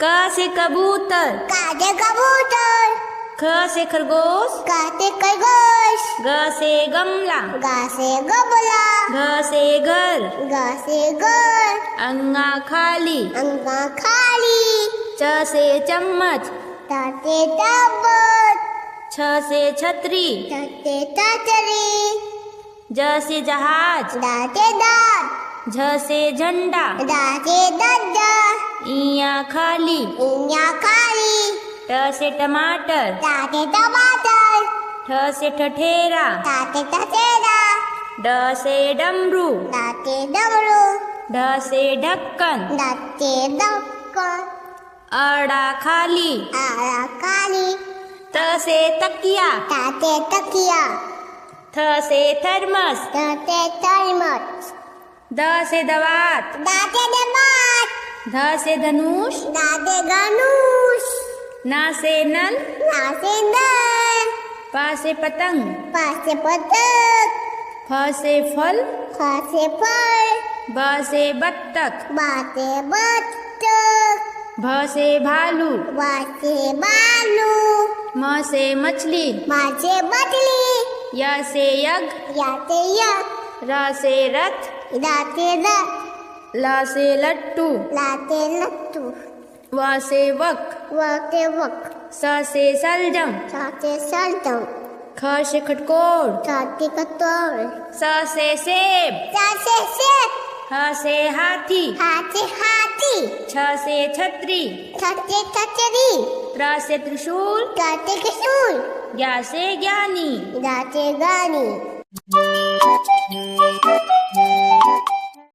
क से कबूतर, काटे कबूतर, ख से खरगोश, काटे खरगोश, ग से गमला, गा से गमला, घ से घर, गा से घर, अंगा खाली, अंगा खाली, च से चम्मच, ताते ताबत, छ से छतरी, ताते तातरी, ज से जहाज, दाते दात, झ से झंडा, दाते दादा, इया खाली, इन्या खाली, ट से टमाटर, ताते टमाटर, ठ से ठठेरा, ताते टटेरा, ड से डमरू, दाते डमरू, ढ से ढक्कन, दाते दक्कन, अड़ा खाली, आरा खाली, त से तकिया, ताते तकिया, थ से थर्मस, ताते थर्मस, द से दवात, दाते दबात, ध से धनुष, दाते धनुष, ना से नल, नासे नल, पा से पतंग, पासे पतक, फ से फल, खासे फल, ब से बत्तख, बाते बत्तक, भ से भालू, बासे बालू, म से मछली, मासे मछली, य से यज्ञ, याते यक, र से रथ, दाते रथ, ल से लट्टू, लाते लट्टू, व से वक, वाते वक, स से सलजम, साते सल्तम, ख से खटकोर, साते कतोर, स से सेब, साते सेब, ह से हाथी, हाथे हाथी, छ से छतरी, छते छतरी, त्र से त्रिशूल, ताते किशोर, ज्ञ से ज्ञानी। दाते गानी।